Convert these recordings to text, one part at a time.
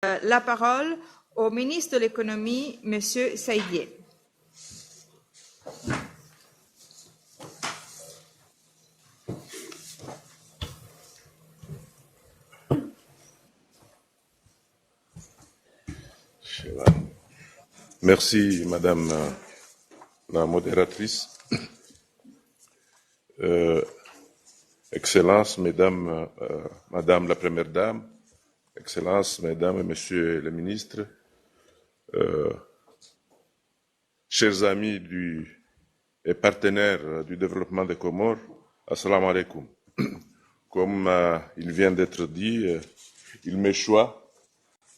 La parole au ministre de l'Économie, M. Saïdier. Merci, Madame la modératrice. Excellences, Madame la Première Dame, Excellences, Mesdames et Messieurs les ministres, chers amis et partenaires du développement des Comores, assalamu alaikum. Comme il vient d'être dit, il m'est choix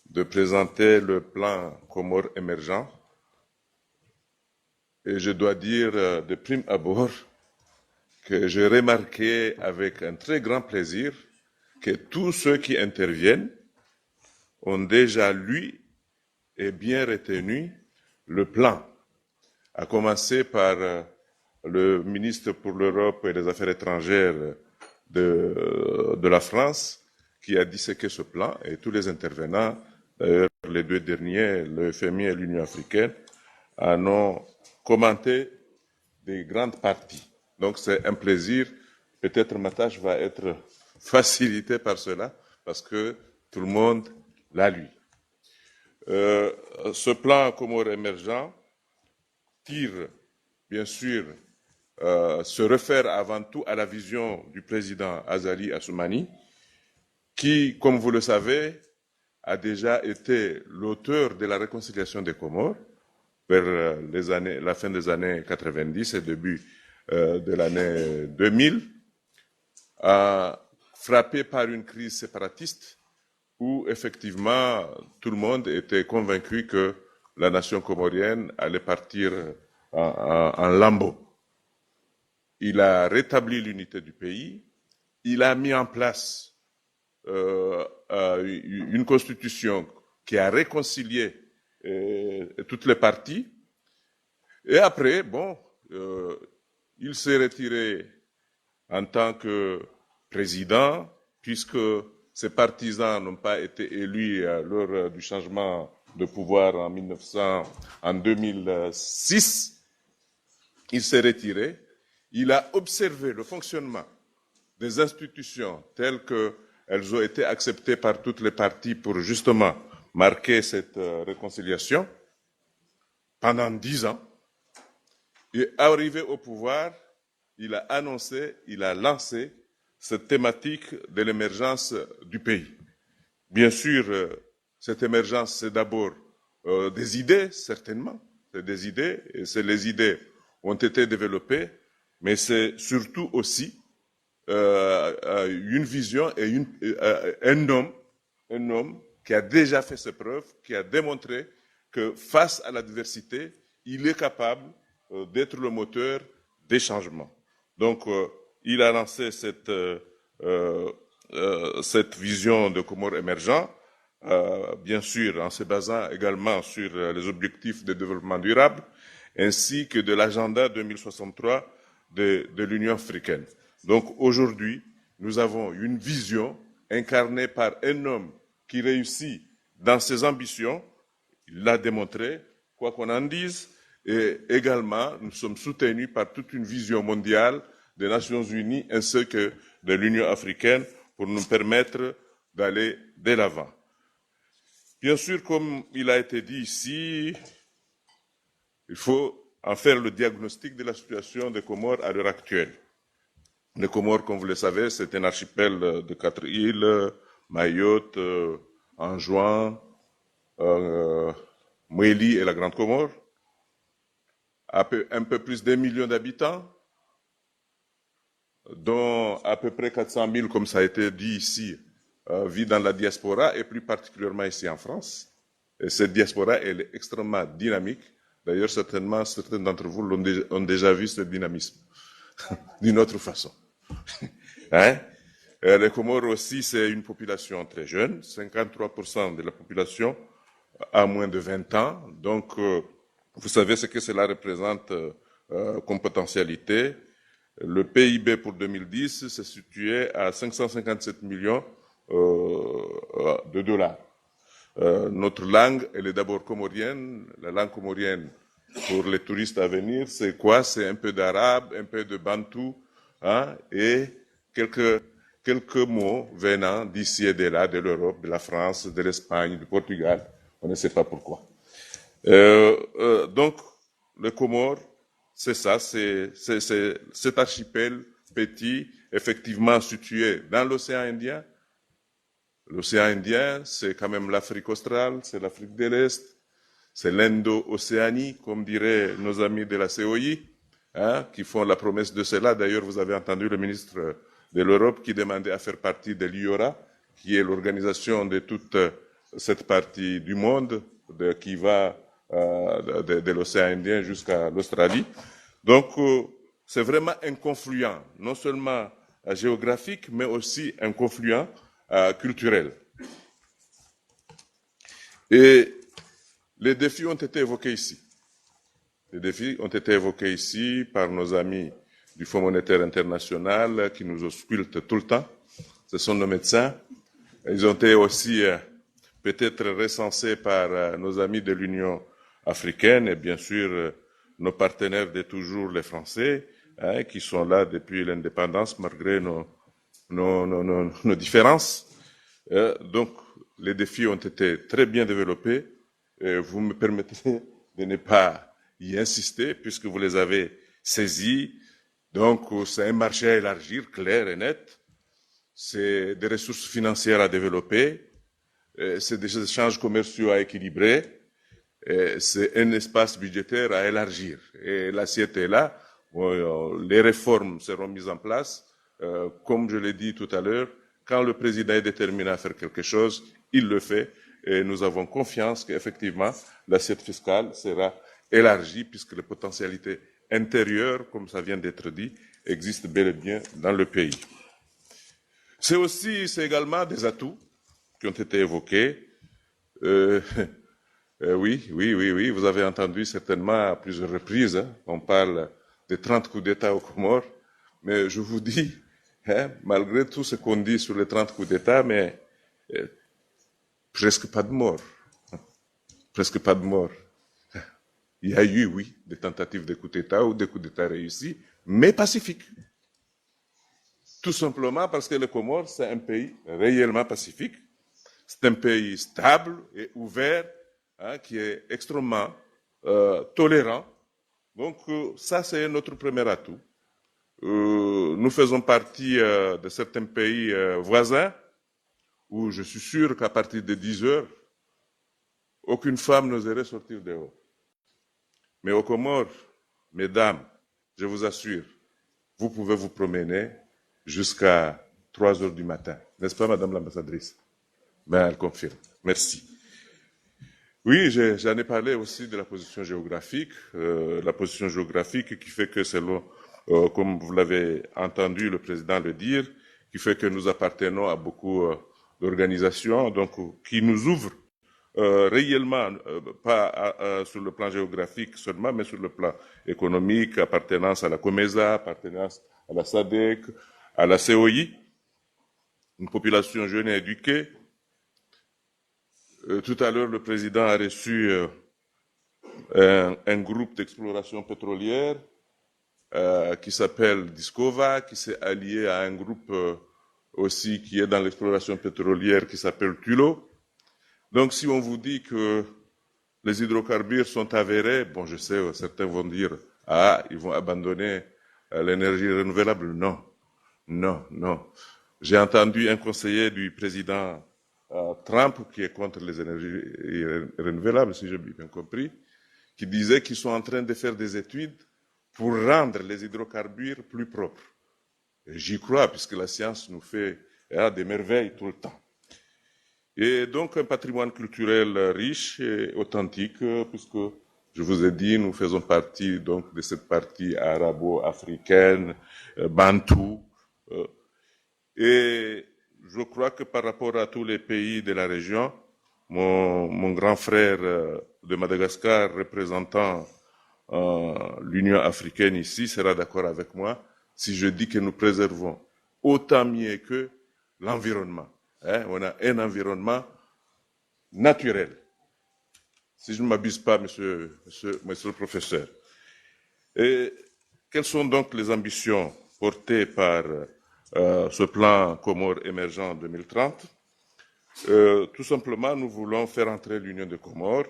de présenter le plan Comores émergent. Et je dois dire de prime abord que j'ai remarqué avec un très grand plaisir que tous ceux qui interviennent ont déjà lu et bien retenu le plan, à commencer par le ministre pour l'Europe et les Affaires étrangères de la France, qui a disséqué ce plan, et tous les intervenants, d'ailleurs les deux derniers, le FMI et l'Union africaine, en ont commenté des grandes parties. Donc c'est un plaisir. Peut-être ma tâche va être facilitée par cela, parce que tout le monde l'a lu. Ce plan Comores émergent tire, bien sûr, se réfère avant tout à la vision du président Azali Assoumani, qui, comme vous le savez, a déjà été l'auteur de la réconciliation des Comores vers la fin des années 90 et début de l'année 2000, frappé par une crise séparatiste où effectivement tout le monde était convaincu que la nation comorienne allait partir en lambeaux. Il a rétabli l'unité du pays, il a mis en place une constitution qui a réconcilié toutes les parties, et après, il s'est retiré en tant que président, puisque ses partisans n'ont pas été élus lors du changement de pouvoir en 2006. Il s'est retiré. Il a observé le fonctionnement des institutions telles qu'elles ont été acceptées par toutes les parties pour justement marquer cette réconciliation pendant 10 ans. Et arrivé au pouvoir, il a annoncé, il a lancé cette thématique de l'émergence du pays. Bien sûr, cette émergence, c'est d'abord des idées, certainement. C'est des idées, et les idées ont été développées, mais c'est surtout aussi une vision et un homme qui a déjà fait ses preuves, qui a démontré que face à la diversité, il est capable d'être le moteur des changements. Donc, il a lancé cette vision de Comores émergents, bien sûr en se basant également sur les objectifs de développement durable, ainsi que de l'agenda 2063 de l'Union africaine. Donc aujourd'hui, nous avons une vision incarnée par un homme qui réussit dans ses ambitions, il l'a démontré, quoi qu'on en dise, et également nous sommes soutenus par toute une vision mondiale des Nations Unies ainsi que de l'Union africaine pour nous permettre d'aller de l'avant. Bien sûr, comme il a été dit ici, il faut en faire le diagnostic de la situation des Comores à l'heure actuelle. Les Comores, comme vous le savez, c'est un archipel de 4 îles, Mayotte, Anjouan, Mouéli et la Grande Comore, un peu plus d'1 million d'habitants, dont à peu près 400 000, comme ça a été dit ici, vivent dans la diaspora, et plus particulièrement ici en France. Et cette diaspora, elle est extrêmement dynamique. D'ailleurs, certainement, certains d'entre vous ont déjà vu ce dynamisme d'une autre façon. Les Comores aussi, c'est une population très jeune, 53% de la population a moins de 20 ans. Donc, vous savez ce que cela représente comme potentialité. Le PIB pour 2010 se situait à 557 millions de dollars. Notre langue, elle est d'abord comorienne. La langue comorienne, pour les touristes à venir, c'est quoi? C'est un peu d'arabe, un peu de bantou, hein, et quelques mots venant d'ici et de là, de l'Europe, de la France, de l'Espagne, du Portugal. On ne sait pas pourquoi. Donc, le Comores, c'est ça, c'est cet archipel petit, effectivement situé dans l'océan Indien. L'océan Indien, c'est quand même l'Afrique australe, c'est l'Afrique de l'Est, c'est l'Indo-Océanie, comme diraient nos amis de la COI, hein, qui font la promesse de cela. D'ailleurs, vous avez entendu le ministre de l'Europe qui demandait à faire partie de l'IORA, qui est l'organisation de toute cette partie du monde qui va de l'océan Indien jusqu'à l'Australie. Donc, c'est vraiment un confluent, non seulement géographique, mais aussi un confluent culturel. Et les défis ont été évoqués ici. Les défis ont été évoqués ici par nos amis du Fonds monétaire international qui nous auscultent tout le temps. Ce sont nos médecins. Ils ont été aussi peut-être recensés par nos amis de l'Union africaine et bien sûr nos partenaires de toujours, les Français, hein, qui sont là depuis l'indépendance malgré nos différences. Donc, les défis ont été très bien développés. Vous me permettrez de ne pas y insister puisque vous les avez saisis. Donc, c'est un marché à élargir, clair et net. C'est des ressources financières à développer. C'est des échanges commerciaux à équilibrer. C'est un espace budgétaire à élargir. Et l'assiette est là. Les réformes seront mises en place. Comme je l'ai dit tout à l'heure, quand le président est déterminé à faire quelque chose, il le fait. Et nous avons confiance qu'effectivement, l'assiette fiscale sera élargie puisque les potentialités intérieures, comme ça vient d'être dit, existent bel et bien dans le pays. C'est également des atouts qui ont été évoqués. Oui, vous avez entendu certainement à plusieurs reprises, hein, on parle de 30 coups d'État aux Comores, mais je vous dis, hein, malgré tout ce qu'on dit sur les 30 coups d'État, mais presque pas de morts. Presque pas de morts. Il y a eu, oui, des tentatives de coups d'État ou des coups d'État réussis, mais pacifiques. Tout simplement parce que les Comores, c'est un pays réellement pacifique. C'est un pays stable et ouvert, hein, qui est extrêmement tolérant. Donc, ça, c'est notre premier atout. Nous faisons partie de certains pays voisins où je suis sûr qu'à partir de 10 heures, aucune femme n'oserait sortir dehors. Mais aux Comores, mesdames, je vous assure, vous pouvez vous promener jusqu'à 3 heures du matin. N'est-ce pas, Madame l'ambassadrice? Ben, elle confirme. Merci. Oui, j'en ai parlé aussi de la position géographique. La position géographique qui fait que selon, comme vous l'avez entendu le président le dire, qui fait que nous appartenons à beaucoup d'organisations, donc qui nous ouvrent réellement, pas sur le plan géographique seulement, mais sur le plan économique, appartenance à la COMESA, appartenance à la SADC, à la COI, une population jeune et éduquée. Tout à l'heure, le président a reçu un groupe d'exploration pétrolière qui s'appelle Discova, qui s'est allié à un groupe aussi qui est dans l'exploration pétrolière qui s'appelle Tullow. Donc, si on vous dit que les hydrocarbures sont avérés, bon, je sais, certains vont dire, ah, ils vont abandonner l'énergie renouvelable. Non. J'ai entendu un conseiller du président Trump, qui est contre les énergies renouvelables, si j'ai bien compris, qui disait qu'ils sont en train de faire des études pour rendre les hydrocarbures plus propres. Et j'y crois, puisque la science nous fait des merveilles tout le temps. Et donc un patrimoine culturel riche et authentique, puisque je vous ai dit, nous faisons partie donc de cette partie arabo-africaine, bantou, et je crois que par rapport à tous les pays de la région, mon grand frère de Madagascar, représentant l'Union africaine ici, sera d'accord avec moi si je dis que nous préservons autant mieux que l'environnement. Hein, on a un environnement naturel. Si je ne m'abuse pas, monsieur le professeur. Et quelles sont donc les ambitions portées par ce plan Comores émergent 2030? Tout simplement, nous voulons faire entrer l'Union des Comores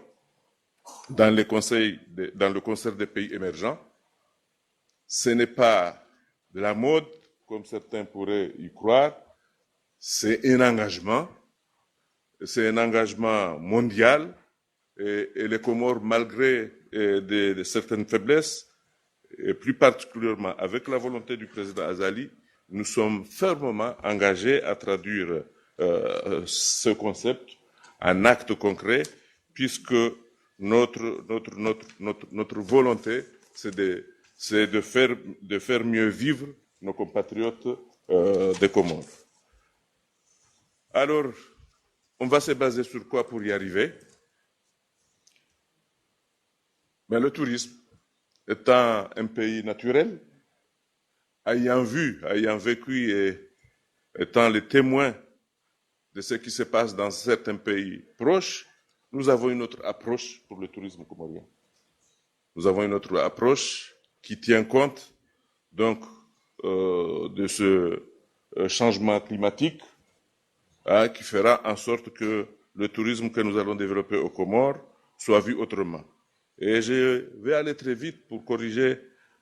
dans le concert des pays émergents. Ce n'est pas de la mode, comme certains pourraient y croire, c'est un engagement mondial, et les Comores, malgré certaines faiblesses, et plus particulièrement avec la volonté du président Azali, nous sommes fermement engagés à traduire ce concept en actes concrets, puisque notre volonté, c'est de faire mieux vivre nos compatriotes des Comores. Alors, on va se baser sur quoi pour y arriver? Mais le tourisme étant un pays naturel, ayant vu, ayant vécu et étant les témoins de ce qui se passe dans certains pays proches, nous avons une autre approche pour le tourisme comorien. Nous avons une autre approche qui tient compte donc de ce changement climatique, qui fera en sorte que le tourisme que nous allons développer aux Comores soit vu autrement. Et je vais aller très vite pour corriger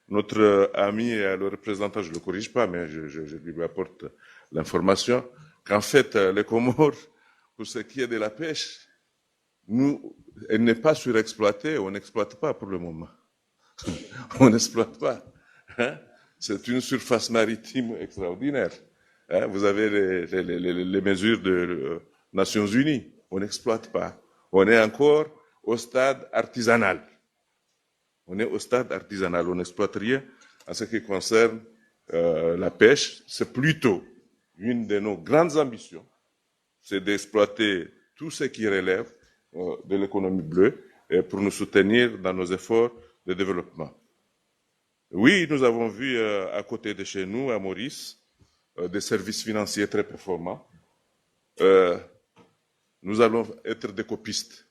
notre ami et le représentant, je ne le corrige pas, mais je lui apporte l'information, qu'en fait, les Comores, pour ce qui est de la pêche, elle n'est pas surexploitée, on n'exploite pas pour le moment. On n'exploite pas. Hein? C'est une surface maritime extraordinaire. Hein? Vous avez les mesures des Nations Unies. On n'exploite pas. On est encore au stade artisanal. On est au stade artisanal. On n'exploite rien en ce qui concerne la pêche. C'est plutôt une de nos grandes ambitions, c'est d'exploiter tout ce qui relève de l'économie bleue pour nous soutenir dans nos efforts de développement. Oui, nous avons vu à côté de chez nous, à Maurice, des services financiers très performants. Nous allons être des copistes.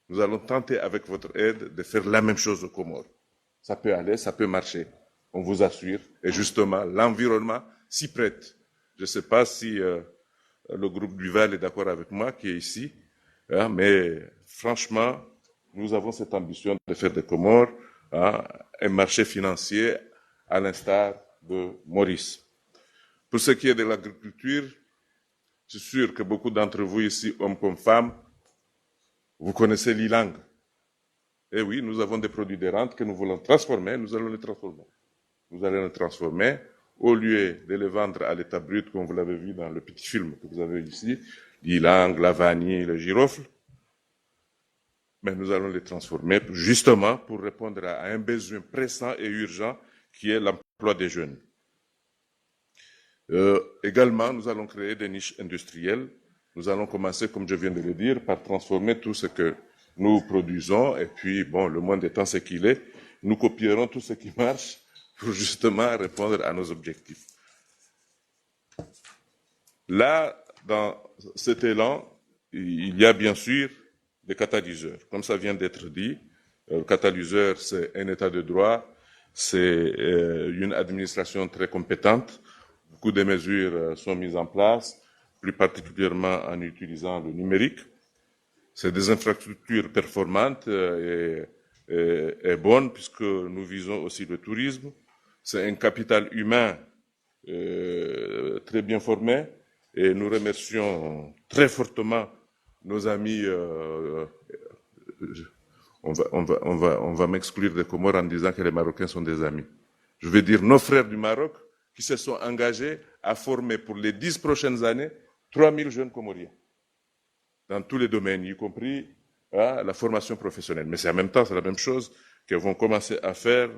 Nous allons tenter avec votre aide de faire la même chose aux Comores. Ça peut aller, ça peut marcher, on vous assure. Et justement, l'environnement s'y prête. Je ne sais pas si le groupe Duval est d'accord avec moi, qui est ici, hein, mais franchement, nous avons cette ambition de faire des Comores un marché financier à l'instar de Maurice. Pour ce qui est de l'agriculture, je suis sûr que beaucoup d'entre vous ici, hommes comme femmes, vous connaissez l'ilang. Et oui, nous avons des produits de rente que nous voulons transformer, nous allons les transformer. Nous allons les transformer, au lieu de les vendre à l'état brut, comme vous l'avez vu dans le petit film que vous avez ici, l'ilang, la vanille, le girofle, mais nous allons les transformer justement pour répondre à un besoin pressant et urgent qui est l'emploi des jeunes. Également, nous allons créer des niches industrielles. Nous allons commencer, comme je viens de le dire, par transformer tout ce que nous produisons et puis, bon, le moins de temps c'est qu'il est, nous copierons tout ce qui marche pour justement répondre à nos objectifs. Là, dans cet élan, il y a bien sûr des catalyseurs. Comme ça vient d'être dit, le catalyseur, c'est un état de droit, c'est une administration très compétente. Beaucoup de mesures sont mises en place, plus particulièrement en utilisant le numérique. C'est des infrastructures performantes et bonnes, puisque nous visons aussi le tourisme. C'est un capital humain très bien formé, et nous remercions très fortement nos amis. On va m'exclure des Comores en disant que les Marocains sont des amis. Je veux dire nos frères du Maroc qui se sont engagés à former pour les 10 prochaines années 3000 jeunes Comoriens dans tous les domaines, y compris la formation professionnelle. Mais c'est en même temps, c'est la même chose que vont commencer à faire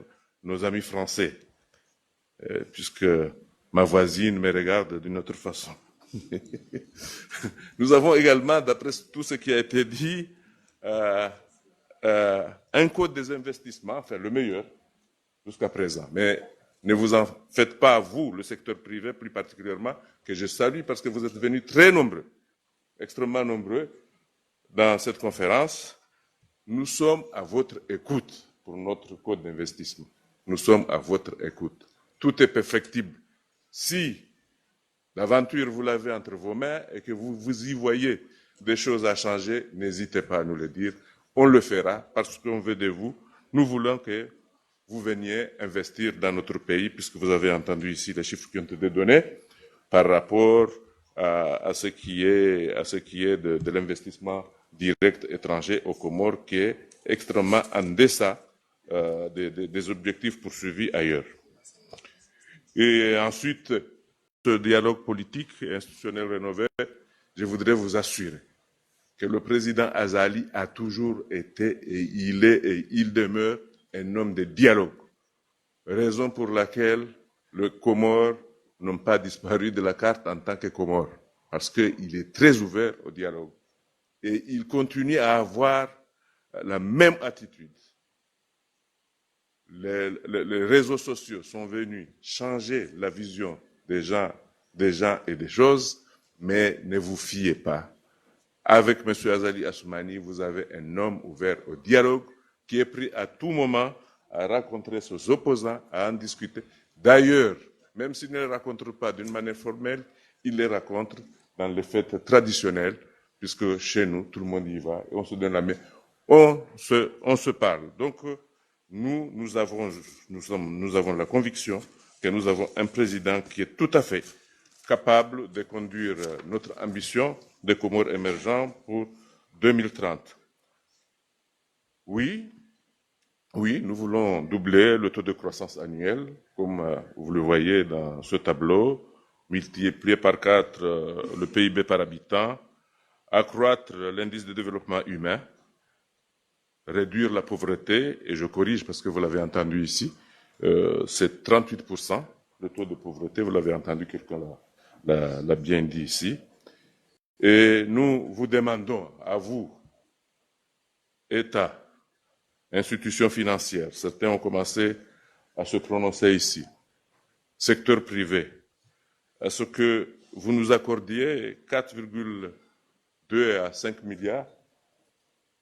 nos amis français, puisque ma voisine me regarde d'une autre façon. Nous avons également, d'après tout ce qui a été dit, un code des investissements, enfin le meilleur jusqu'à présent. Mais ne vous en faites pas, vous, le secteur privé plus particulièrement, que je salue parce que vous êtes venus très nombreux, extrêmement nombreux, dans cette conférence, nous sommes à votre écoute pour notre code d'investissement. Nous sommes à votre écoute. Tout est perfectible. Si l'aventure, vous l'avez entre vos mains et que vous y voyez des choses à changer, n'hésitez pas à nous le dire. On le fera parce qu'on veut de vous. Nous voulons que vous veniez investir dans notre pays, puisque vous avez entendu ici les chiffres qui ont été donnés par rapport à ce qui est de l'investissement direct étranger aux Comores, qui est extrêmement en deçà des objectifs poursuivis ailleurs. Et ensuite, ce dialogue politique et institutionnel rénové, je voudrais vous assurer que le président Azali a toujours été et il demeure un homme de dialogue. Raison pour laquelle les Comores n'ont pas disparu de la carte en tant que Comores, parce qu'il est très ouvert au dialogue. Et il continue à avoir la même attitude. Les réseaux sociaux sont venus changer la vision des gens et des choses, mais ne vous fiez pas. Avec M. Azali Assoumani, vous avez un homme ouvert au dialogue qui est prêt à tout moment à rencontrer ses opposants, à en discuter. D'ailleurs, même s'il ne les rencontre pas d'une manière formelle, il les rencontre dans les fêtes traditionnelles, puisque chez nous, tout le monde y va et on se donne la main. On se parle. Donc, nous avons la conviction que nous avons un président qui est tout à fait capable de conduire notre ambition des Comores émergents pour 2030. Oui, nous voulons doubler le taux de croissance annuel, comme vous le voyez dans ce tableau, multiplier par 4 le PIB par habitant, accroître l'indice de développement humain, réduire la pauvreté, et je corrige parce que vous l'avez entendu ici, c'est 38%, le taux de pauvreté, vous l'avez entendu, quelqu'un l'a bien dit ici. Et nous vous demandons à vous, État, institutions financières, certains ont commencé à se prononcer ici, secteur privé, à ce que vous nous accordiez 4,2 à 5 milliards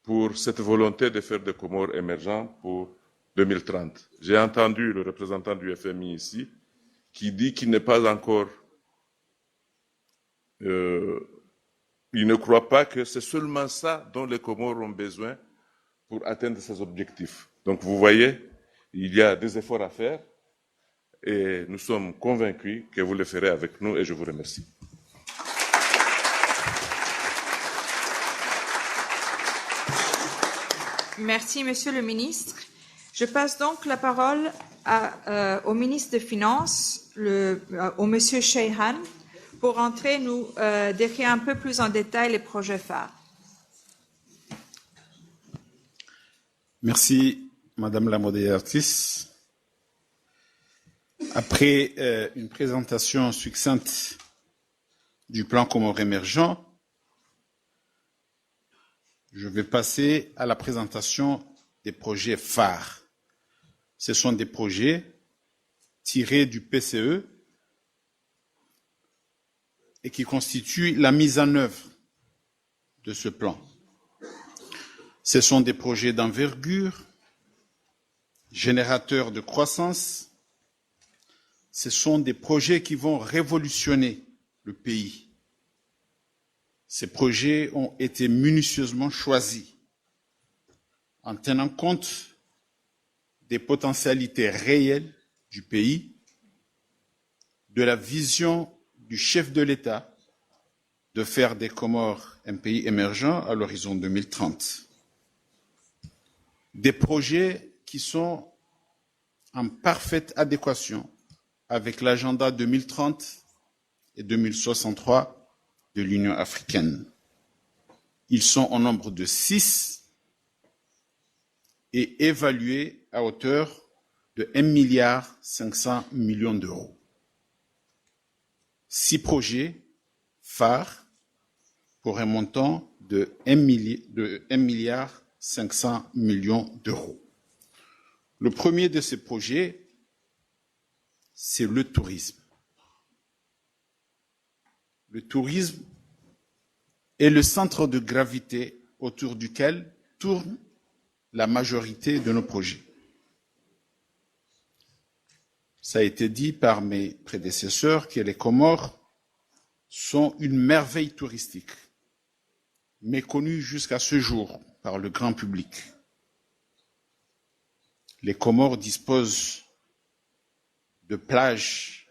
pour cette volonté de faire des Comores émergents pour 2030. J'ai entendu le représentant du FMI ici qui dit qu'il n'est pas encore... il ne croit pas que c'est seulement ça dont les Comores ont besoin pour atteindre ces objectifs. Donc vous voyez, il y a des efforts à faire et nous sommes convaincus que vous le ferez avec nous et je vous remercie. Merci, Monsieur le ministre. Je passe donc la parole au ministre des Finances, au Monsieur Sheyhan, pour entrer nous décrire un peu plus en détail les projets phares. Merci, Madame la modératrice. Après une présentation succincte du plan Comores émergent, je vais passer à la présentation des projets phares. Ce sont des projets tirés du PCE et qui constituent la mise en œuvre de ce plan. Ce sont des projets d'envergure, générateurs de croissance. Ce sont des projets qui vont révolutionner le pays. Ces projets ont été minutieusement choisis en tenant compte des potentialités réelles du pays, de la vision du chef de l'État de faire des Comores un pays émergent à l'horizon 2030. Des projets qui sont en parfaite adéquation avec l'agenda 2030 et 2063 de l'Union africaine. Ils sont au nombre de 6 et évalués à hauteur de 1,5 milliard d'euros. 6 projets phares pour un montant de 1,5 milliard d'euros. Le premier de ces projets, c'est le tourisme. Le tourisme est le centre de gravité autour duquel tourne la majorité de nos projets. Ça a été dit par mes prédécesseurs que les Comores sont une merveille touristique, méconnue jusqu'à ce jour par le grand public. Les Comores disposent de plages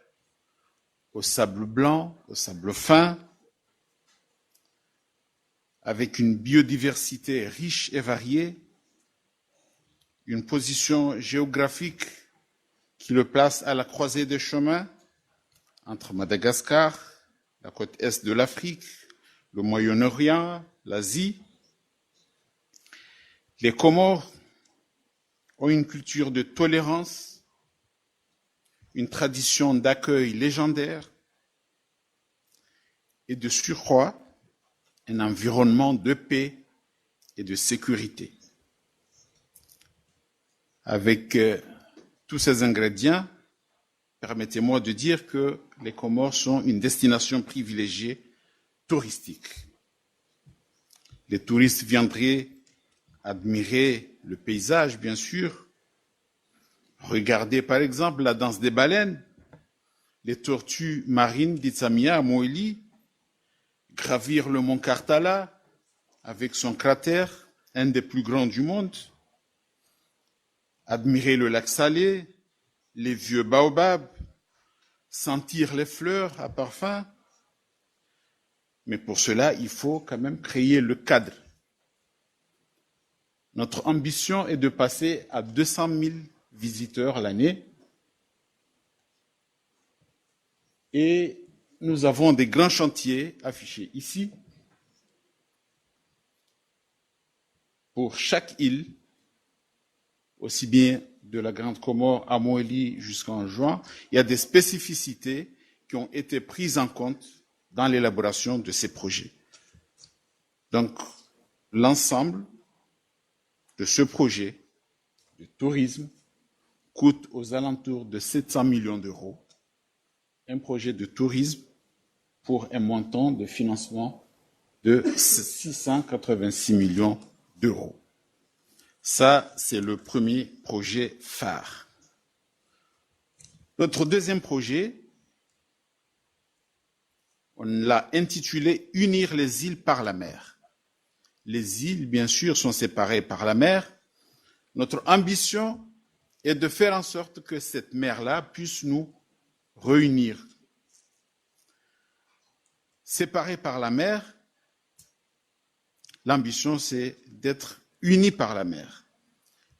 au sable blanc, au sable fin, avec une biodiversité riche et variée, une position géographique qui le place à la croisée des chemins entre Madagascar, la côte est de l'Afrique, le Moyen-Orient, l'Asie. Les Comores ont une culture de tolérance, une tradition d'accueil légendaire et de surcroît, un environnement de paix et de sécurité. Avec tous ces ingrédients, permettez-moi de dire que les Comores sont une destination privilégiée touristique. Les touristes viendraient admirer le paysage, bien sûr, regarder par exemple la danse des baleines, les tortues marines d'Itsamia à Moélie, gravir le mont Kartala avec son cratère, un des plus grands du monde, admirer le lac Salé, les vieux baobabs, sentir les fleurs à parfum. Mais pour cela, il faut quand même créer le cadre. Notre ambition est de passer à 200 000 visiteurs l'année. Et nous avons des grands chantiers affichés ici. Pour chaque île, aussi bien de la Grande Comore à Moélie jusqu'en juin, il y a des spécificités qui ont été prises en compte dans l'élaboration de ces projets. Donc, l'ensemble de ce projet de tourisme coûte aux alentours de 700 millions d'euros. Un projet de tourisme pour un montant de financement de 686 millions d'euros. Ça, c'est le premier projet phare. Notre deuxième projet, on l'a intitulé « Unir les îles par la mer ». Les îles, bien sûr, sont séparées par la mer. Notre ambition est de faire en sorte que cette mer-là puisse nous réunir. Séparés par la mer, l'ambition, c'est d'être unis par la mer.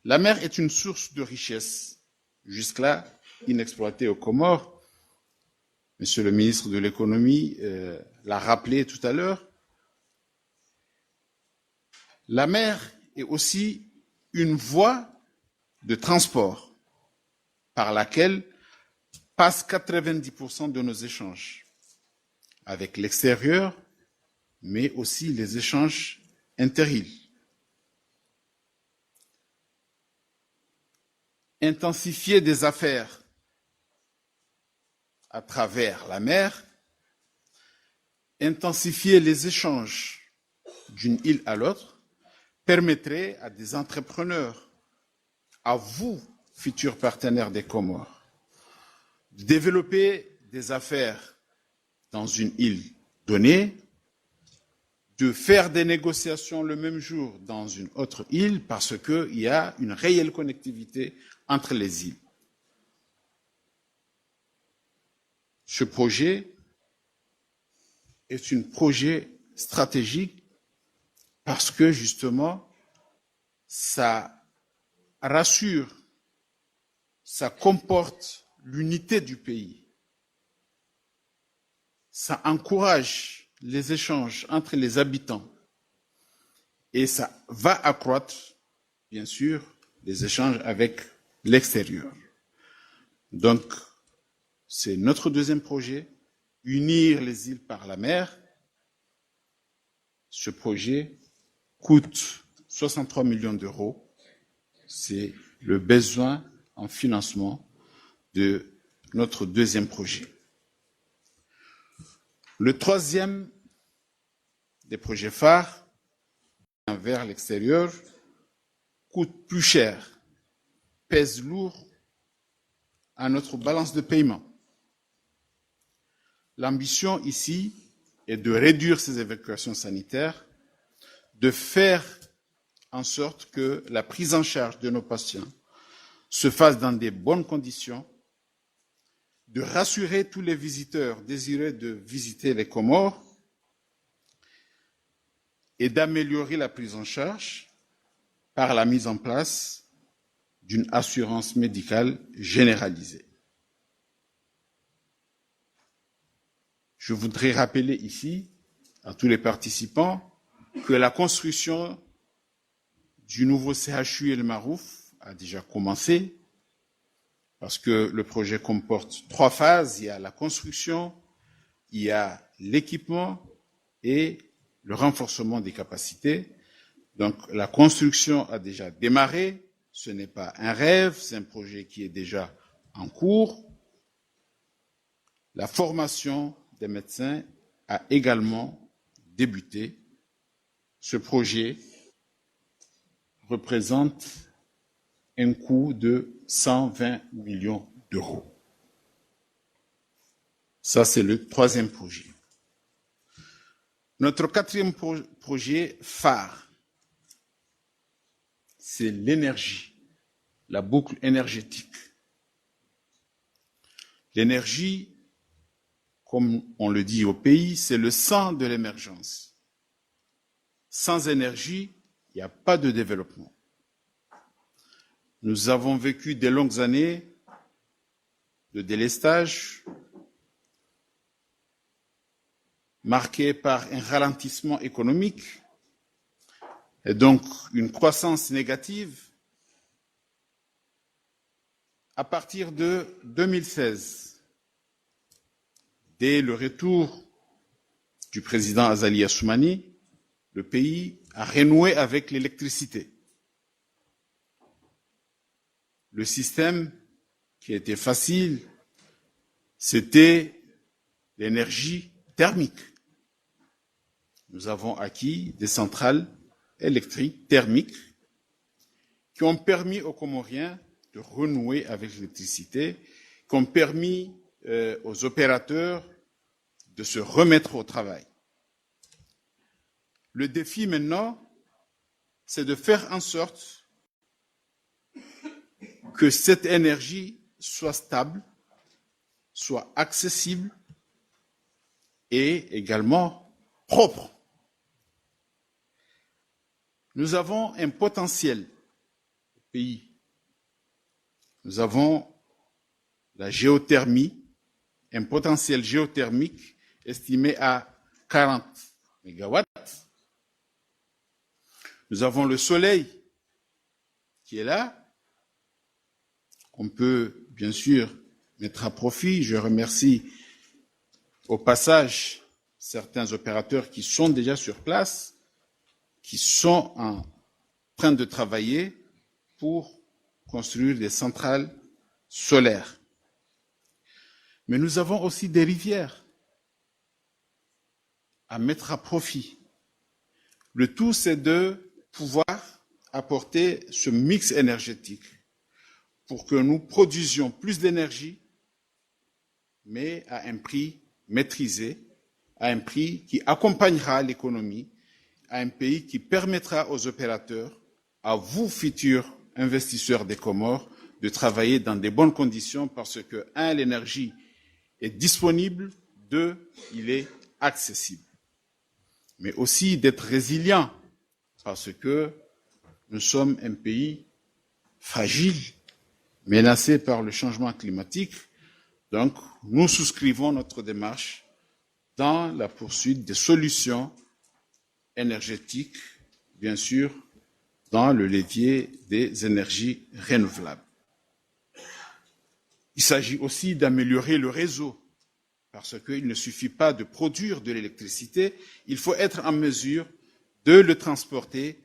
La mer est une source de richesse, jusque-là inexploitée aux Comores. Monsieur le ministre de l'économie l'a rappelé tout à l'heure. La mer est aussi une voie de transport par laquelle passent 90% de nos échanges avec l'extérieur, mais aussi les échanges inter-îles. Intensifier des affaires à travers la mer, intensifier les échanges d'une île à l'autre, permettrait à des entrepreneurs, à vous, futurs partenaires des Comores, de développer des affaires dans une île donnée, de faire des négociations le même jour dans une autre île parce qu'il y a une réelle connectivité entre les îles. Ce projet est un projet stratégique parce que justement, ça rassure, ça comporte l'unité du pays, ça encourage les échanges entre les habitants et ça va accroître, bien sûr, les échanges avec l'extérieur. Donc, c'est notre deuxième projet, unir les îles par la mer. Ce projet coûte 63 millions d'euros. C'est le besoin en financement de notre deuxième projet. Le troisième des projets phares, vers l'extérieur coûte plus cher, pèse lourd à notre balance de paiement. L'ambition ici est de réduire ces évacuations sanitaires, de faire en sorte que la prise en charge de nos patients se fasse dans de bonnes conditions, de rassurer tous les visiteurs désireux de visiter les Comores et d'améliorer la prise en charge par la mise en place d'une assurance médicale généralisée. Je voudrais rappeler ici à tous les participants que la construction du nouveau CHU El Marouf a déjà commencé parce que le projet comporte 3 phases. Il y a la construction, il y a l'équipement et le renforcement des capacités. Donc la construction a déjà démarré. Ce n'est pas un rêve, c'est un projet qui est déjà en cours. La formation des médecins a également débuté. Ce projet représente un coût de 120 millions d'euros. Ça, c'est le 3e projet. Notre 4e projet phare, c'est l'énergie, la boucle énergétique. L'énergie, comme on le dit au pays, c'est le sang de l'émergence. Sans énergie, il n'y a pas de développement. Nous avons vécu des longues années de délestage, marquées par un ralentissement économique et donc une croissance négative. À partir de 2016, dès le retour du président Azali Assoumani, le pays a renoué avec l'électricité. Le système qui était facile, c'était l'énergie thermique. Nous avons acquis des centrales électriques thermiques qui ont permis aux Comoriens de renouer avec l'électricité, qui ont permis aux opérateurs de se remettre au travail. Le défi maintenant, c'est de faire en sorte que cette énergie soit stable, soit accessible et également propre. Nous avons un potentiel au pays. Nous avons la géothermie, un potentiel géothermique estimé à 40 mégawatts. Nous avons le soleil qui est là, qu'on peut bien sûr mettre à profit. Je remercie au passage certains opérateurs qui sont déjà sur place, qui sont en train de travailler pour construire des centrales solaires. Mais nous avons aussi des rivières à mettre à profit. Le tout, c'est de pouvoir apporter ce mix énergétique pour que nous produisions plus d'énergie, mais à un prix maîtrisé, à un prix qui accompagnera l'économie, à un prix qui permettra aux opérateurs, à vous, futurs investisseurs des Comores, de travailler dans de bonnes conditions parce que, 1, l'énergie est disponible, 2, il est accessible. Mais aussi d'être résilient parce que nous sommes un pays fragile, menacé par le changement climatique. Donc, nous souscrivons notre démarche dans la poursuite des solutions énergétiques, bien sûr, dans le levier des énergies renouvelables. Il s'agit aussi d'améliorer le réseau, parce qu'il ne suffit pas de produire de l'électricité, il faut être en mesure de le transporter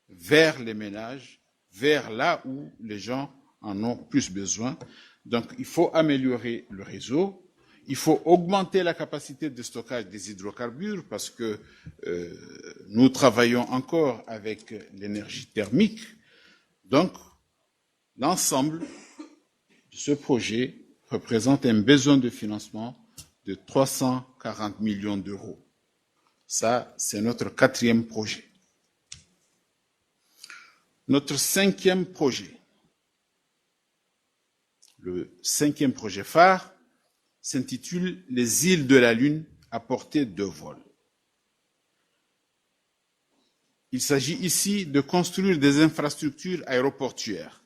vers les ménages, vers là où les gens en ont plus besoin. Donc, il faut améliorer le réseau, Il faut augmenter la capacité de stockage des hydrocarbures parce que nous travaillons encore avec l'énergie thermique. Donc, l'ensemble de ce projet représente un besoin de financement de 340 millions d'euros. Ça, c'est notre 4e projet. Notre 5e projet, le 5e projet phare, s'intitule « Les îles de la Lune à portée de vol ». Il s'agit ici de construire des infrastructures aéroportuaires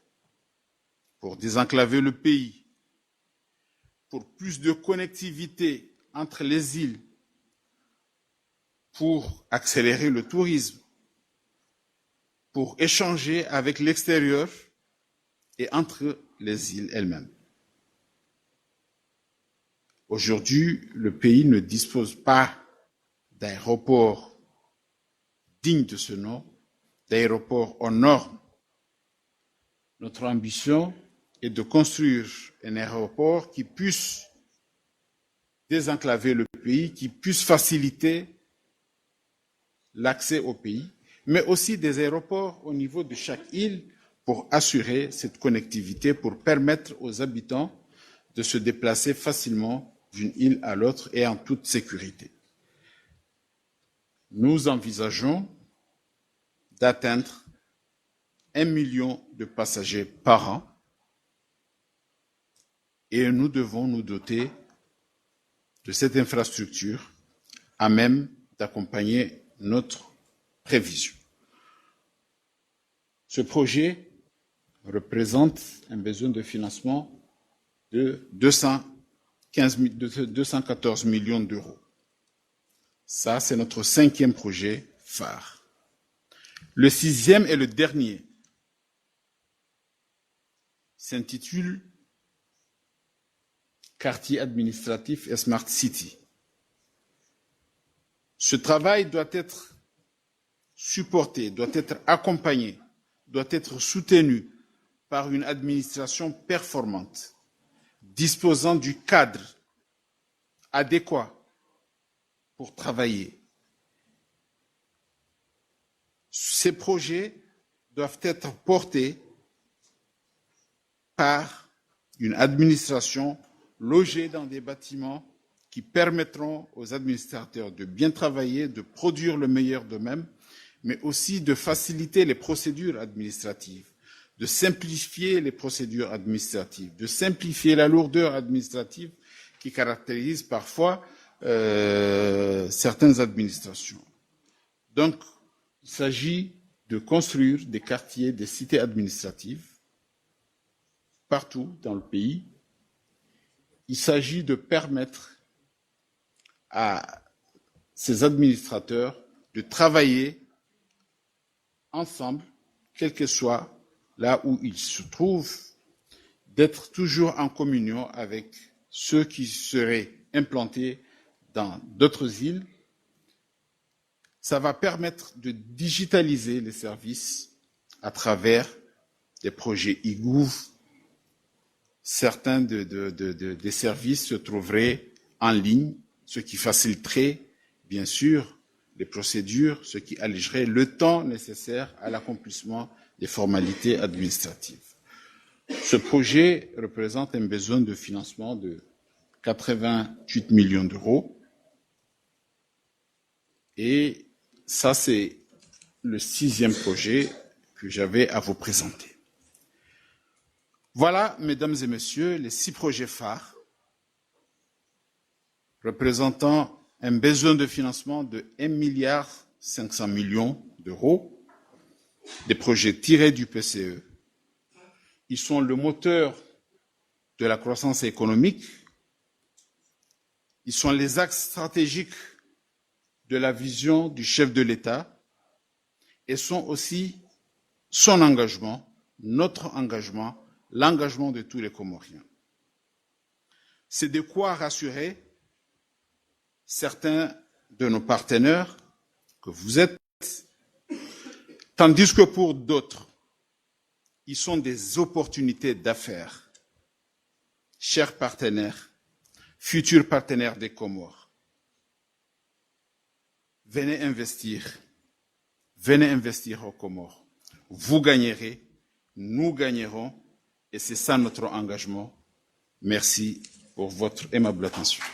pour désenclaver le pays, pour plus de connectivité entre les îles, pour accélérer le tourisme, pour échanger avec l'extérieur et entre les îles elles-mêmes. Aujourd'hui, le pays ne dispose pas d'aéroport digne de ce nom, d'aéroport aux normes. Notre ambition est de construire un aéroport qui puisse désenclaver le pays, qui puisse faciliter l'accès au pays, mais aussi des aéroports au niveau de chaque île pour assurer cette connectivité, pour permettre aux habitants de se déplacer facilement d'une île à l'autre et en toute sécurité. Nous envisageons d'atteindre 1 million de passagers par an et nous devons nous doter de cette infrastructure à même d'accompagner notre prévision. Ce projet représente un besoin de financement de 214 millions d'euros. Ça, c'est notre 5e projet phare. Le 6e et le dernier s'intitule Quartier administratif et Smart City. Ce travail doit être supporté, doit être accompagné, doit être soutenu par une administration performante, disposant du cadre adéquat pour travailler. Ces projets doivent être portés par une administration logée dans des bâtiments qui permettront aux administrateurs de bien travailler, de produire le meilleur d'eux-mêmes, mais aussi de faciliter les procédures administratives, de simplifier les procédures administratives, de simplifier la lourdeur administrative qui caractérise parfois certaines administrations. Donc, il s'agit de construire des quartiers, des cités administratives partout dans le pays. Il s'agit de permettre à ces administrateurs de travailler ensemble, quel que soit là où ils se trouvent, d'être toujours en communion avec ceux qui seraient implantés dans d'autres îles. Ça va permettre de digitaliser les services à travers des projets e-gouv. Certains des services se trouveraient en ligne, ce qui faciliterait, bien sûr, les procédures, ce qui allégerait le temps nécessaire à l'accomplissement des formalités administratives. Ce projet représente un besoin de financement de 88 millions d'euros. Et ça, c'est le 6e projet que j'avais à vous présenter. Voilà, mesdames et messieurs, les 6 projets phares représentant un besoin de financement de 1,5 milliard d'euros, des projets tirés du PCE. Ils sont le moteur de la croissance économique. Ils sont les axes stratégiques de la vision du chef de l'État et sont aussi son engagement, notre engagement, l'engagement de tous les Comoriens. C'est de quoi rassurer certains de nos partenaires que vous êtes, tandis que pour d'autres, ils sont des opportunités d'affaires. Chers partenaires, futur partenaire des Comores. Venez investir aux Comores. Vous gagnerez, nous gagnerons, et c'est ça notre engagement. Merci pour votre aimable attention.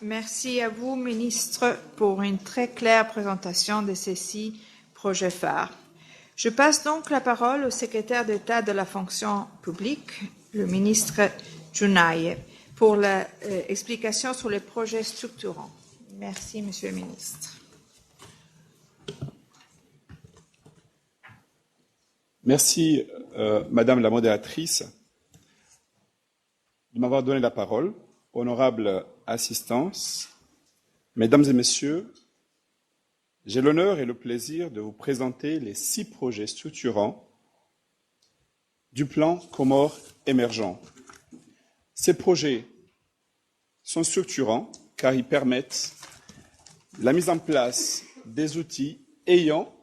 Merci à vous, ministre, pour une très claire présentation de ces 6 projets phares. Je passe donc la parole au secrétaire d'État de la fonction publique, le ministre Junaye, pour l'explication sur les projets structurants. Merci, Monsieur le ministre. Merci, Madame la modératrice, de m'avoir donné la parole. Honorable assistance, Mesdames et Messieurs, j'ai l'honneur et le plaisir de vous présenter les 6 projets structurants du plan Comores émergents. Ces projets sont structurants car ils permettent la mise en place des outils ayant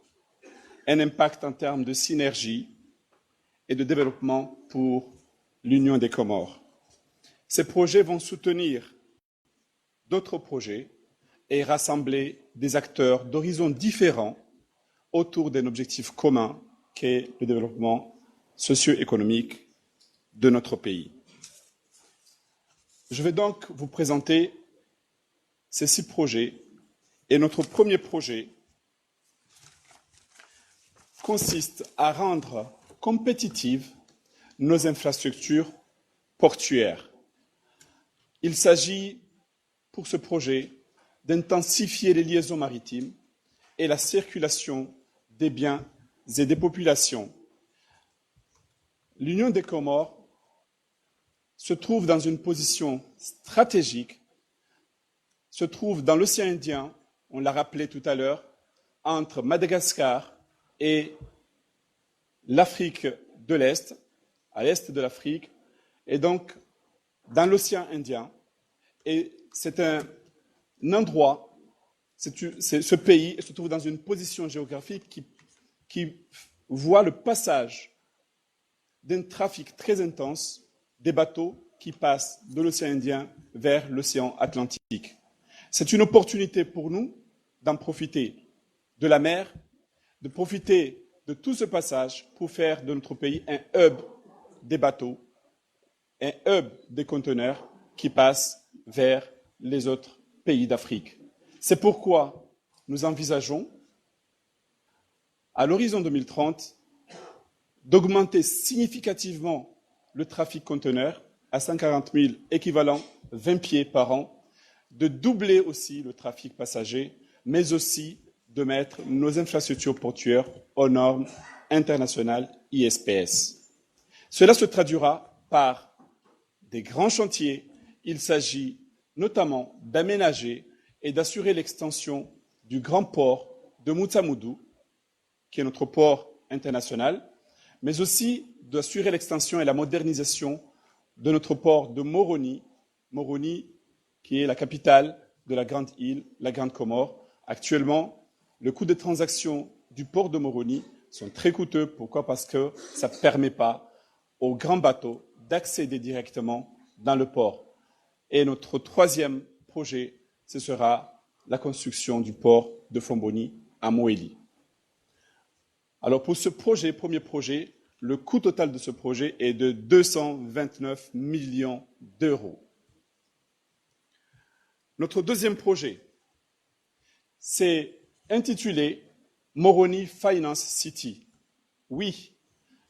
un impact en termes de synergie et de développement pour l'Union des Comores. Ces projets vont soutenir d'autres projets et rassembler des acteurs d'horizons différents autour d'un objectif commun qu'est le développement socio-économique de notre pays. Je vais donc vous présenter ces 6 projets et notre premier projet consiste à rendre compétitives nos infrastructures portuaires. Il s'agit pour ce projet d'intensifier les liaisons maritimes et la circulation des biens et des populations. L'Union des Comores se trouve dans une position stratégique, se trouve dans l'océan Indien, on l'a rappelé tout à l'heure, entre Madagascar et l'Afrique de l'Est, à l'est de l'Afrique, et donc dans l'océan Indien. Et c'est un endroit, ce pays se trouve dans une position géographique qui voit le passage d'un trafic très intense des bateaux qui passent de l'océan Indien vers l'océan Atlantique. C'est une opportunité pour nous d'en profiter de la mer, de profiter de tout ce passage pour faire de notre pays un hub des bateaux, un hub des conteneurs qui passent vers les autres pays d'Afrique. C'est pourquoi nous envisageons, à l'horizon 2030, d'augmenter significativement le trafic conteneur à 140 000 équivalents 20 pieds par an, de doubler aussi le trafic passager, mais aussi de mettre nos infrastructures portuaires aux normes internationales ISPS. Cela se traduira par des grands chantiers. Il s'agit notamment d'aménager et d'assurer l'extension du grand port de Mutsamudu, qui est notre port international, mais aussi d'assurer l'extension et la modernisation de notre port de Moroni, qui est la capitale de la grande île, la Grande Comore. Actuellement, le coût des transactions du port de Moroni sont très coûteux. Pourquoi? Parce que ça ne permet pas aux grands bateaux d'accéder directement dans le port. Et notre troisième projet, ce sera la construction du port de Fomboni à Moélie. Alors pour ce projet, premier projet, le coût total de ce projet est de 229 millions d'euros. Notre deuxième projet, c'est intitulé Moroni Finance City. Oui,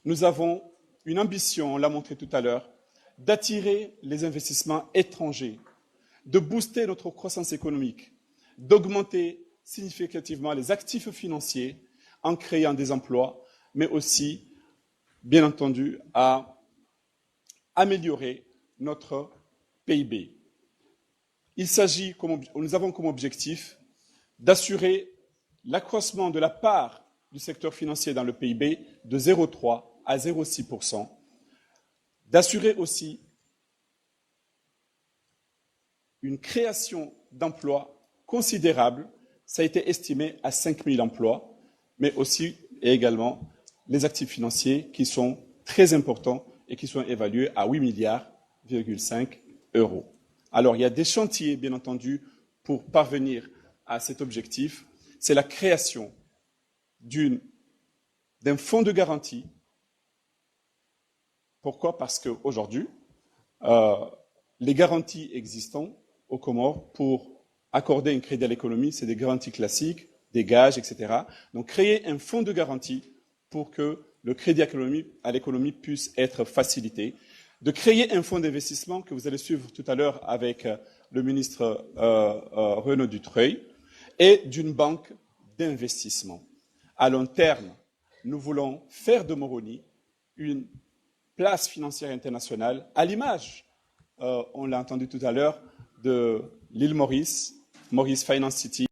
nous avons une ambition, on l'a montré tout à l'heure, d'attirer les investissements étrangers, de booster notre croissance économique, d'augmenter significativement les actifs financiers en créant des emplois, mais aussi, bien entendu, à améliorer notre PIB. Il s'agit, nous avons comme objectif d'assurer l'accroissement de la part du secteur financier dans le PIB de 0,3 à 0,6%, d'assurer aussi une création d'emplois considérable, ça a été estimé à 5 000 emplois, mais aussi et également les actifs financiers qui sont très importants et qui sont évalués à 8,5 milliards d'euros. Alors, il y a des chantiers, bien entendu, pour parvenir à cet objectif. C'est la création d'un fonds de garantie. Pourquoi? Parce qu'aujourd'hui, les garanties existantes aux Comores pour accorder un crédit à l'économie, c'est des garanties classiques, des gages, etc. Donc, créer un fonds de garantie pour que le crédit à l'économie puisse être facilité, de créer un fonds d'investissement que vous allez suivre tout à l'heure avec le ministre Renaud Dutreuil, et d'une banque d'investissement. À long terme, nous voulons faire de Moroni une place financière internationale à l'image, on l'a entendu tout à l'heure, de l'île Maurice, Maurice Finance City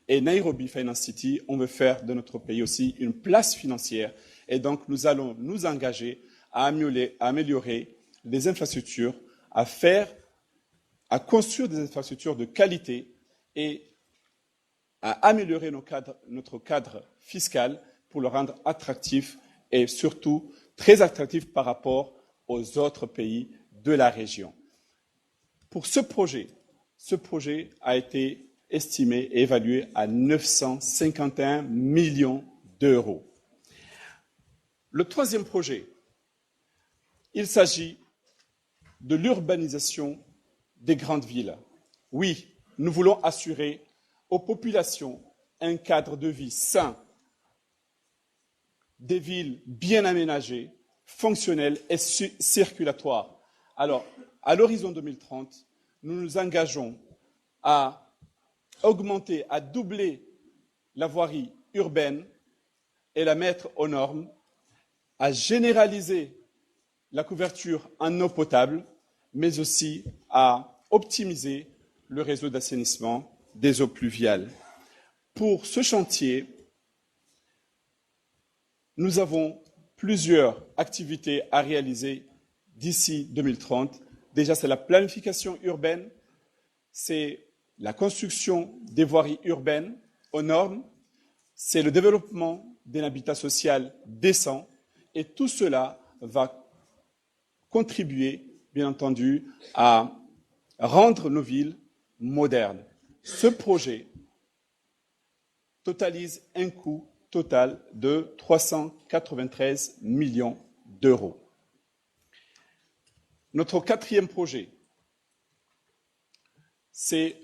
et Nairobi Finance City. On veut faire de notre pays aussi une place financière et donc nous allons nous engager à améliorer les infrastructures, à construire des infrastructures de qualité et à améliorer notre cadre fiscal pour le rendre attractif et surtout très attractif par rapport aux autres pays de la région. Pour ce projet a été estimé et évalué à 951 millions d'euros. Le troisième projet, il s'agit de l'urbanisation des grandes villes. Oui, nous voulons assurer aux populations un cadre de vie sain, des villes bien aménagées, fonctionnelles et circulatoires. Alors, à l'horizon 2030, nous nous engageons à augmenter, à doubler la voirie urbaine et la mettre aux normes, à généraliser la couverture en eau potable, mais aussi à optimiser le réseau d'assainissement des eaux pluviales. Pour ce chantier, nous avons plusieurs activités à réaliser d'ici 2030. Déjà, c'est la planification urbaine, c'est la construction des voiries urbaines aux normes, c'est le développement d'un habitat social décent, et tout cela va contribuer, bien entendu, à rendre nos villes modernes. Ce projet totalise un coût total de 393 millions d'euros. Notre quatrième projet, c'est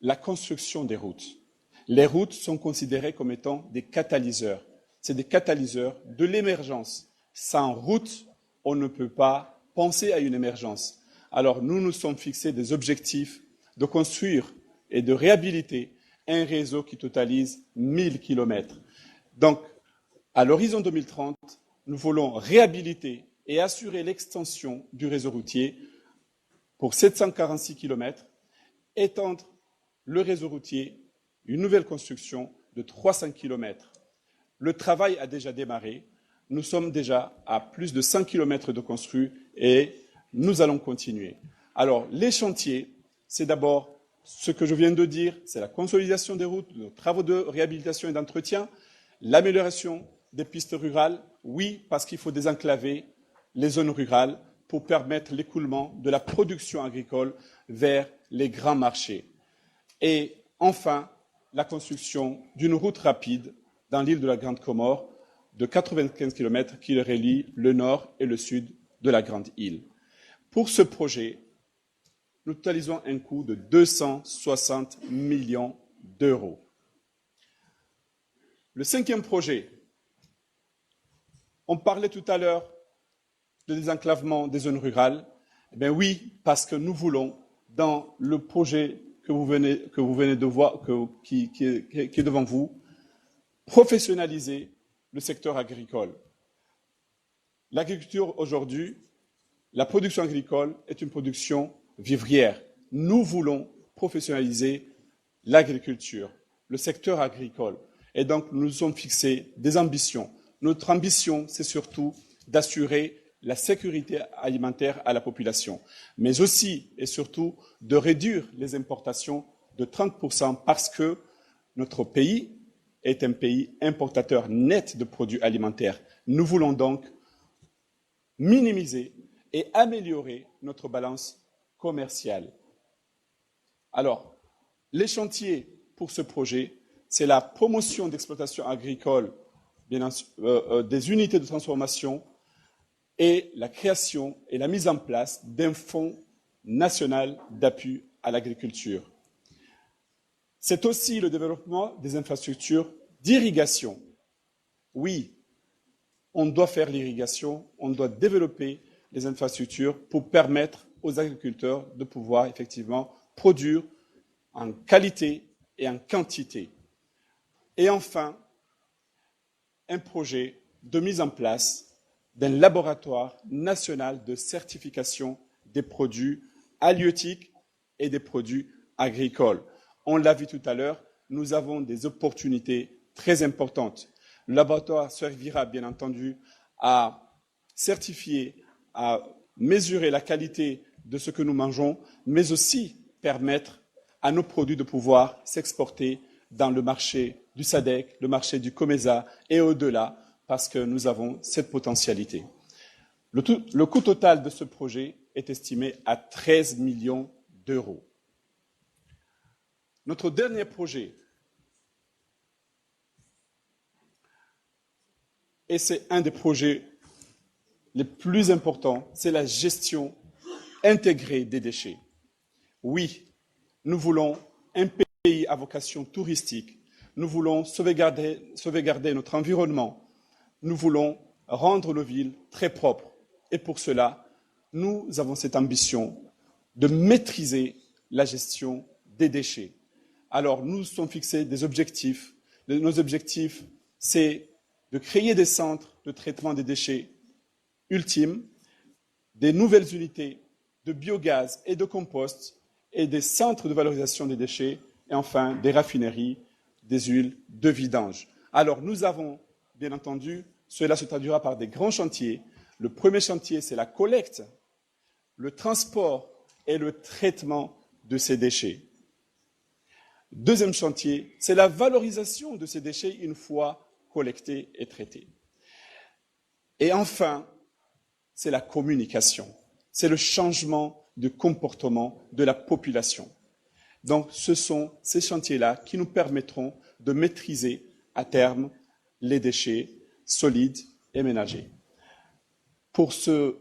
la construction des routes. Les routes sont considérées comme étant des catalyseurs. C'est des catalyseurs de l'émergence. Sans route, on ne peut pas penser à une émergence. Alors nous nous sommes fixés des objectifs de construire et de réhabiliter un réseau qui totalise 1000 kilomètres. Donc, à l'horizon 2030, nous voulons réhabiliter et assurer l'extension du réseau routier pour 746 kilomètres, étendre le réseau routier, une nouvelle construction de 300 kilomètres. Le travail a déjà démarré. Nous sommes déjà à plus de 100 kilomètres de construit et nous allons continuer. Alors, les chantiers, c'est d'abord ce que je viens de dire, c'est la consolidation des routes, nos travaux de réhabilitation et d'entretien, l'amélioration des pistes rurales, oui, parce qu'il faut désenclaver les zones rurales pour permettre l'écoulement de la production agricole vers les grands marchés. Et enfin, la construction d'une route rapide dans l'île de la Grande Comore de 95 km qui relie le nord et le sud de la Grande Île. Pour ce projet, nous totalisons un coût de 260 millions d'euros. Le cinquième projet, on parlait tout à l'heure de désenclavement des zones rurales. Eh bien oui, parce que nous voulons, dans le projet que vous venez de voir, qui est devant vous, professionnaliser le secteur agricole. L'agriculture aujourd'hui, la production agricole est une production vivrière. Nous voulons professionnaliser l'agriculture, le secteur agricole. Et donc, nous nous sommes fixés des ambitions. Notre ambition, c'est surtout d'assurer la sécurité alimentaire à la population, mais aussi et surtout de réduire les importations de 30% parce que notre pays est un pays importateur net de produits alimentaires. Nous voulons donc minimiser et améliorer notre balance commerciale. Alors, les chantiers pour ce projet, c'est la promotion d'exploitation agricole, des unités de transformation et la création et la mise en place d'un fonds national d'appui à l'agriculture. C'est aussi le développement des infrastructures d'irrigation. Oui, on doit faire l'irrigation, on doit développer les infrastructures pour permettre aux agriculteurs de pouvoir effectivement produire en qualité et en quantité. Et enfin, un projet de mise en place d'un laboratoire national de certification des produits halieutiques et des produits agricoles. On l'a vu tout à l'heure, nous avons des opportunités très importantes. Le laboratoire servira bien entendu à certifier, à mesurer la qualité de ce que nous mangeons, mais aussi permettre à nos produits de pouvoir s'exporter dans le marché du SADC, le marché du COMESA et au-delà, parce que nous avons cette potentialité. Le coût total de ce projet est estimé à 13 millions d'euros. Notre dernier projet, et c'est un des projets les plus importants, c'est la gestion intégrée des déchets. Oui, nous voulons un pays à vocation touristique, nous voulons sauvegarder notre environnement, nous voulons rendre nos villes très propres. Et pour cela, nous avons cette ambition de maîtriser la gestion des déchets. Alors, nous nous sommes fixés des objectifs. Nos objectifs, c'est de créer des centres de traitement des déchets ultimes, des nouvelles unités de biogaz et de compost, et des centres de valorisation des déchets, et enfin des raffineries, des huiles de vidange. Alors, nous avons, bien entendu, cela se traduira par des grands chantiers. Le premier chantier, c'est la collecte, le transport et le traitement de ces déchets. Deuxième chantier, c'est la valorisation de ces déchets une fois collectés et traités. Et enfin, c'est la communication, c'est le changement de comportement de la population. Donc, ce sont ces chantiers-là qui nous permettront de maîtriser à terme les déchets solides et ménagers. Pour ce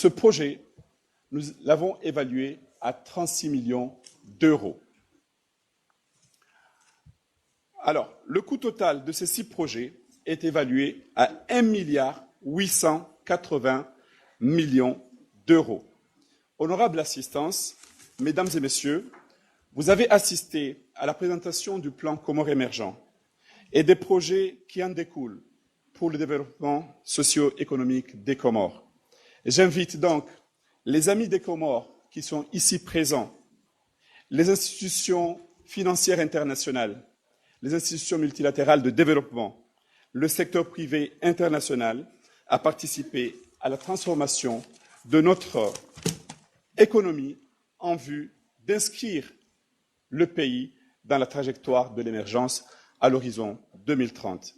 projet, nous l'avons évalué à 36 millions d'euros. Alors, le coût total de ces 6 projets est évalué à 1,880 milliard d'euros. Honorable assistance, mesdames et messieurs, vous avez assisté à la présentation du plan Comores émergent et des projets qui en découlent pour le développement socio-économique des Comores. J'invite donc les amis des Comores qui sont ici présents, les institutions financières internationales, les institutions multilatérales de développement, le secteur privé international à participer à la transformation de notre économie en vue d'inscrire le pays dans la trajectoire de l'émergence à l'horizon 2030.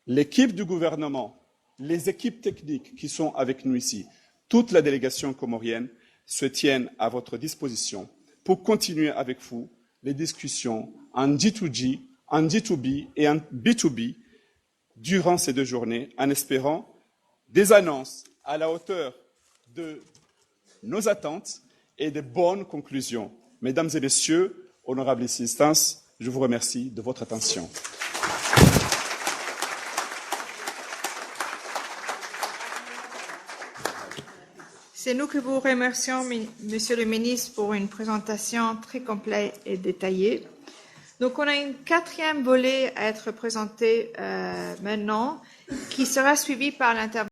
L'équipe du gouvernement, les équipes techniques qui sont avec nous ici, toute la délégation comorienne se tiennent à votre disposition pour continuer avec vous les discussions en G2G, en G2B et en B2B durant ces 2 journées, en espérant des annonces à la hauteur de nos attentes et de bonnes conclusions. Mesdames et messieurs, honorables assistances, je vous remercie de votre attention. C'est nous que vous remercions, Monsieur le ministre, pour une présentation très complète et détaillée. Donc, on a un 4e volet à être présenté maintenant, qui sera suivi par l'intervention